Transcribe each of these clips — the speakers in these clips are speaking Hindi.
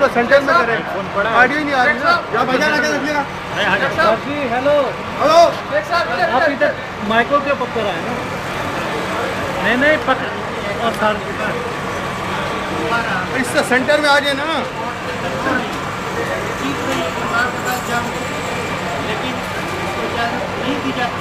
सेंटर में करें, ऑडियो नहीं आ रही ना, या भैया लगा रखिएगा। हेलो हेलो, आप इधर माइक्रो के पकड़ आए ना? नहीं पकड़ और सर इससे सेंटर में आ जाए ना। लेकिन नहीं दी जाती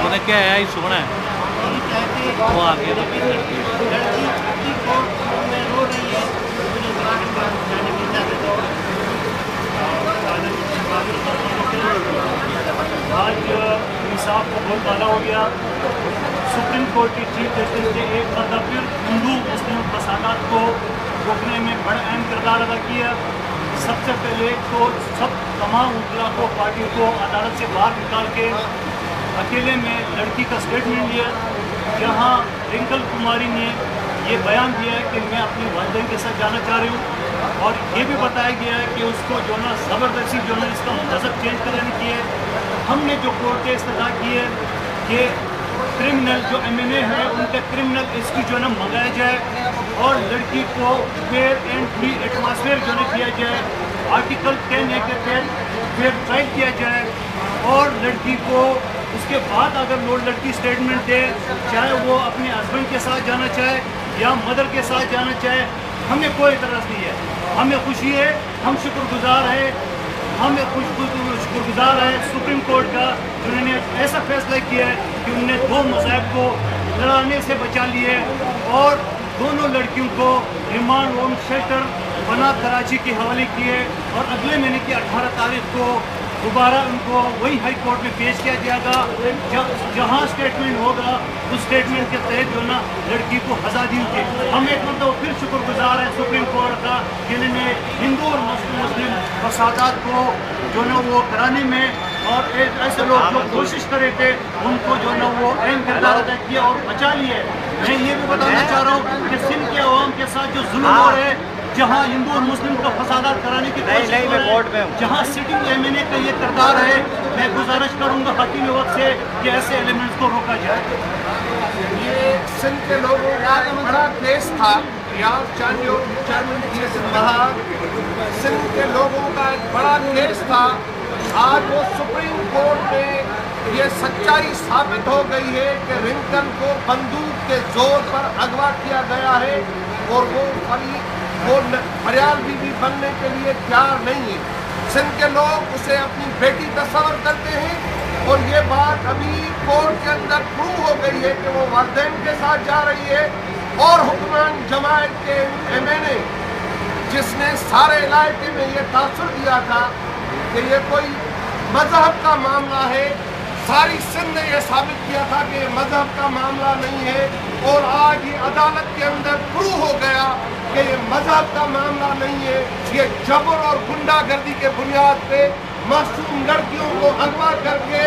उन्हें क्या है, सोना है वो आगे तो आज इंसाफ को बहुत ज़्यादा हो गया। सुप्रीम कोर्ट की चीफ जस्टिस ने एक मतलब फिर हिंदू मुस्लिम फसादात को रोकने में बड़ा अहम किरदार अदा किया। सबसे पहले तो तमाम मुतल्लिक़ा पार्टी को अदालत से बाहर निकाल के अकेले में लड़की का स्टेटमेंट लिया, जहां रिंकल कुमारी ने ये बयान दिया है कि मैं अपने वालिदैन के साथ जाना चाह रही हूँ, और ये भी बताया गया है कि उसको जो ना ज़बरदस्ती जो ना इसका मज़हब चेंज करने की है। हमने जो कोर्ट के इस्तदा की है कि क्रिमिनल जो MNA है उनका क्रिमिनल इसकी जो ना मंगाया जाए और लड़की को फेयर एंड फ्री एटमॉस्फेयर जो ना दिया जाए। आर्टिकल 10A के तहत फेयर ट्रायल किया जाए और लड़की को उसके बाद अगर लड़की स्टेटमेंट दे, चाहे वो अपने हस्बैंड के साथ जाना चाहे या मदर के साथ जाना चाहे, हमें कोई एतराज़ नहीं है। हमें खुशी है, हम शुक्रगुजार हैं, हमें शुक्रगुजार है सुप्रीम कोर्ट का जिन्होंने ऐसा फैसला किया है कि उन्होंने दो मज़ाहब को लड़ाने से बचा लिए और दोनों लड़कियों को रिमांड होम शेल्टर बना कराची के हवाले किए और अगले महीने की 18 तारीख को दोबारा उनको वही हाई कोर्ट में पेश किया जाएगा। जहाँ स्टेटमेंट होगा उस स्टेटमेंट के तहत जो ना लड़की को आज़ादी होगी। हम एक मतलब फिर शुक्रगुजार हैं सुप्रीम कोर्ट का जिन्होंने हिंदू और मुस्लिम फसादात को जो ना वो कराने में और ऐसे लोग जो कोशिश कर रहे थे उनको जो ना वो अहम किरदार अदा किया और बचा लिए। मैं ये भी बताना चाह रहा हूँ कि सिंध के अवाम के साथ जो जुल्म हो रहे हैं, जहाँ हिंदू और मुस्लिम का फसादात कराने की कोशिश हो रही है, जहाँ सिटिंग MNA का ये किरदार है, मैं गुजारिश करूँगा हकीम वक्त से कि ऐसे एलिमेंट्स को रोका जाए। ये सिंध के लोगों का बड़ा केस था, यहाँ चैरमैन सिंध के लोगों का एक बड़ा केस था। आज वो सुप्रीम कोर्ट में ये सच्चाई साबित हो गई है कि रिंकल को बंदूक के जोर पर अगवा किया गया है और वो फरियाल बीवी बनने के लिए तैयार नहीं है। सिंध के लोग उसे अपनी बेटी तस्वर करते हैं और ये बात अभी कोर्ट के अंदर प्रूव हो गई है कि वो वालिदैन के साथ जा रही है। और हुक्मरान जमात के MNA जिसने सारे इलाके में ये तासुर दिया था कि ये कोई मजहब का मामला है, सारी सिंध ने यह साबित किया था कि ये मजहब का मामला नहीं है और आज ये अदालत के अंदर प्रूव हो गया कि ये मजहब का मामला नहीं है। ये जबर और गुंडागर्दी के बुनियाद पे मासूम लड़कियों को अगवा करके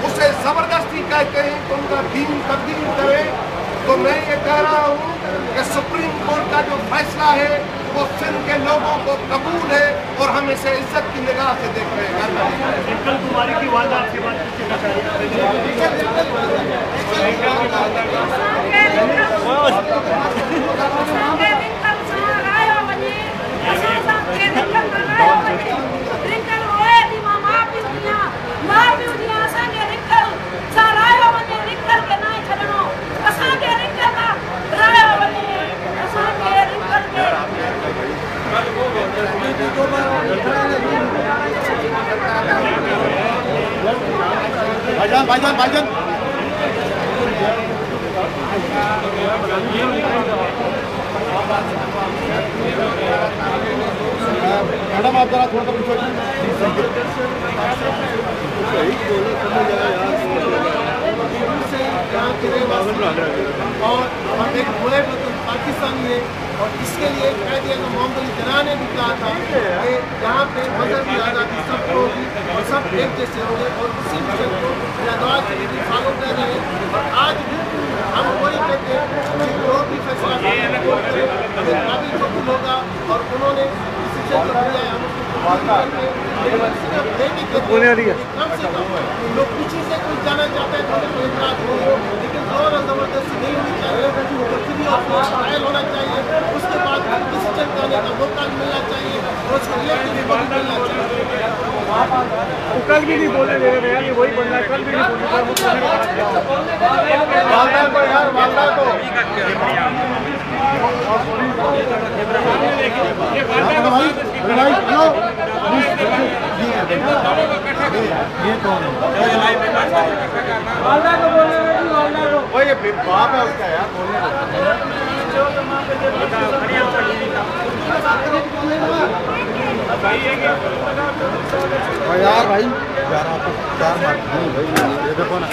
उसे जबरदस्ती कहते हैं तो उनका दीन तब्दील करें। तो मैं ये कह रहा हूँ कि सुप्रीम कोर्ट का जो फैसला है वो सिंध के लोगों को कबूल है और हम इसे इज्जत की निगाह से देख रहे हैं। रिंकल कुमारी की वालदा आपसे बात करना चाह भाईजान मैडम आप जरा थोड़ा सा पीछे और हम एक बुरे पाकिस्तानी है और इसके लिए कह दिया मोहम्मद अली जिन्ना ने भी कहा था कि यहाँ पे मजहब की आज़ादी सबको होगी और सब एक जैसे होंगे और उसी मिशन को फॉलो कर रहे हैं। और आज हम वही कहते हैं कि जो भी फैसला काबिल कबूल होगा और उन्होंने डिसीजन को लिया है हम कम से कम लोग किसी से कुछ जाना चाहते हैं तो कोई इतराज़ हो, लेकिन जोर और जबरदस्ती नहीं होनी चाहिए, फ्री ऑफ ट्रायल होना चाहिए, उसके बाद डिसीजन करने का मौका मिलना चाहिए और उसको रिलेटिव मिलना चाहिए। कल भी नहीं बोले मेरे भैया, ये वही बंदा कल भी नहीं वालदा को यार वालदा को ये कौन है? वालदा को बोल रहे हैं, वालदा को वो ये बाप है उसका यार बोलने यार भाई यार आपको चार बात नहीं भाई ये देखो ना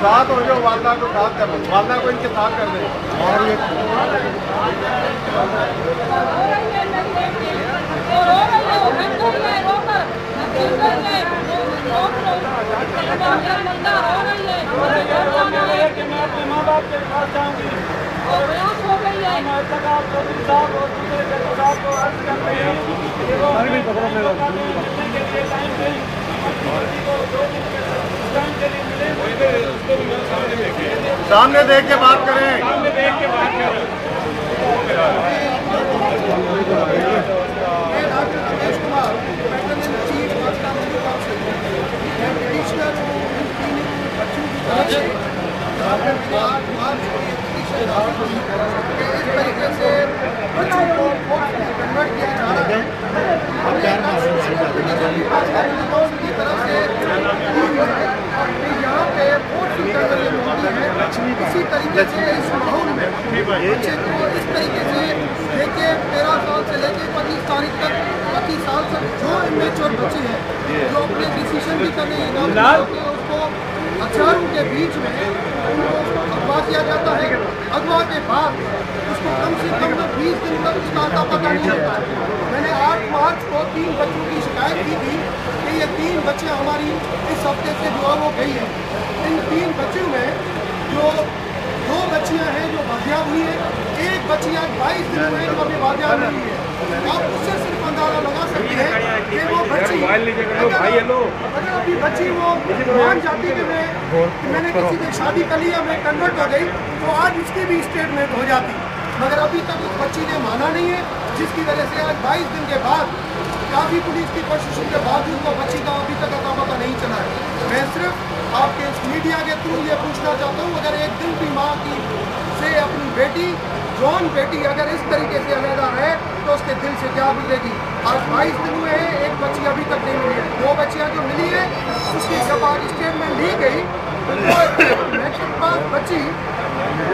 साथ हो जाओ, वालदा को साथ कर दो, वालदा को इनके साथ कर दे और ये माँ बाप के पास जाऊंगी और प्रयास हो गई है साहब और दूसरे साहब को अर्ज कर रहे हैं सामने देख के बात करें, इसी तरीके से इस माहौल में बच्चे को इस तरीके से लेके 13 साल से लेके 25 तारीख तक 25 साल तक जो इमेच्योर बच्चे हैं जो अपने डिसीजन भी करने उसको हथियारों के बीच में उनको अगवा किया जाता है। अगवा के बाद उसको कम से कम 20 दिन तक उसका आता पता नहीं होता है। मैंने 8 मार्च को 3 बच्चों की शिकायत की थी कि ये 3 बच्चे हमारी इस हफ्ते से जो है वो गई है। इन 3 बच्चों में जो 2 बच्चियां हैं जो बाजियाब हुई है, एक बच्चियां 22 दिन में जो अभी बाजियाब नहीं है। आप उससे सिर्फ अंदाजा लगा सकते हैं कि वो बच्ची अगर अभी बच्ची वो मान जाती कि मैंने किसी की शादी कर ली या मैं कन्वर्ट हो गई तो आज उसकी भी स्टेटमेंट हो जाती, मगर अभी तक उस बच्ची ने माना नहीं है, जिसकी वजह से आज 22 दिन के बाद काफ़ी पुलिस की कोशिशों के बावजूद वो बच्ची का अभी तक अता पता नहीं चला है। मैं सिर्फ आपके इस मीडिया के थ्रू ये पूछना चाहता हूँ, अगर एक दिन भी माँ की से अपनी बेटी जॉन बेटी अगर इस तरीके से अलहदा रहे तो उसके दिल से क्या गुजरेगी। आज 22 दिन हुए हैं, एक बच्ची अभी तक नहीं मिली है। 2 बच्चियाँ जो मिली है उसकी जब आज स्टेटमेंट ली गई तो मैट्रिक पास बच्ची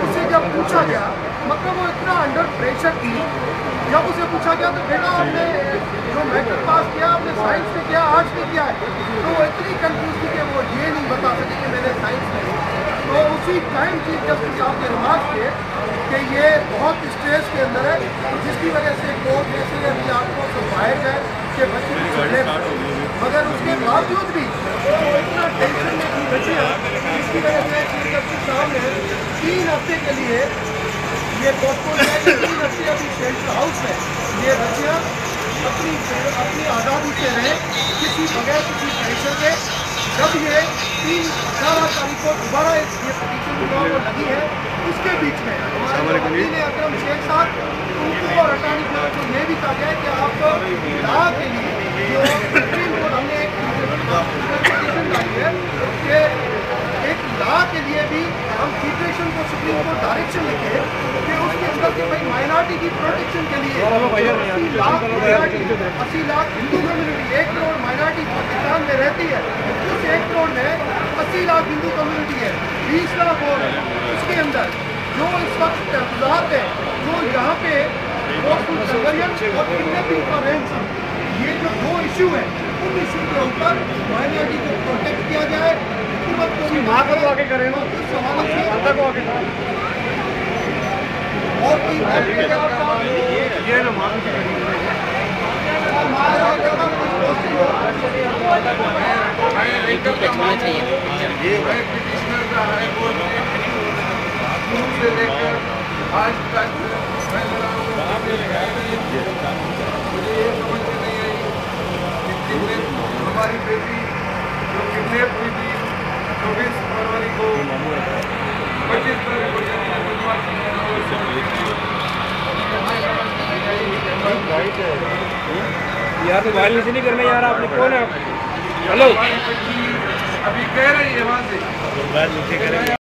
उससे जब पूछा गया, मतलब वो इतना अंडर प्रेशर थी, जब उसे पूछा गया तो बेटा आपने जो मैट्रिक पास किया आपने साइंस से किया आर्ट्स में किया है, तो वो इतनी कंफ्यूज थी कि वो ये नहीं बता सके कि मैंने साइंस में। तो उसी टाइम चीफ जस्टिस साहब के रिमार्क थे कि ये बहुत स्ट्रेस के अंदर है, जिसकी वजह से कोर्ट ने से अभी आपको संभाल है कि बच्ची की डेथ, मगर उसके बावजूद भी वो इतना टेंशन में थी बच्चियाँ, जिसकी वजह से चीफ जस्टिस साहब ने 3 हफ्ते के लिए ये पोस्टपोन किया कि 3 हफ्ते अभी सेंट्रल हाउस में ये बच्चियाँ अपनी आज़ादी से रहें, बगैर किसी प्रेशर के। जब ये 3-4 तारीख को दोबारा ये पिटीशन लगी है, उसके बीच में हमारे वकील अकरम शेख साहब उनको और अटॉर्नी जनरल को ये भी कहा गया कि आप ला के लिए जो सुप्रीम कोर्ट हमने एक पिटीशन डाली है कि एक सुप्रीम कोर्ट डायरेक्शन लिखे कि उसके अंदर के भाई माइनॉरिटी की प्रोटेक्शन के लिए 80 लाख हिंदू कम्युनिटी, 1 करोड़ माइनॉरिटी पाकिस्तान में रहती है, उस 1 करोड़ में 80 लाख हिंदू कम्युनिटी है, 20 लाख और है। उसके अंदर जो इस वक्त तहफात है, जो यहाँ पे सर्वेलेंस और किडनैपिंग का रैंसम, ये जो 2 इशू है, उन इशू के ऊपर माइनॉरिटी को प्रोटेक्ट किया जाए, हुकूमत को भी माता को आगे करें ना, उस हवाले से माता को आगे और कोई ये ना माता से लेकर आज तक मैं लड़ा हूँ, मुझे ये समझ में नहीं आई कि किडनैप हमारी बेटी जो किडनैप हुई थी 24 फरवरी को 25 फरवरी को यार तो मोबाइल नीचे नहीं करना यार, आपने कौन है? हेलो अभी कह रही है वहाँ से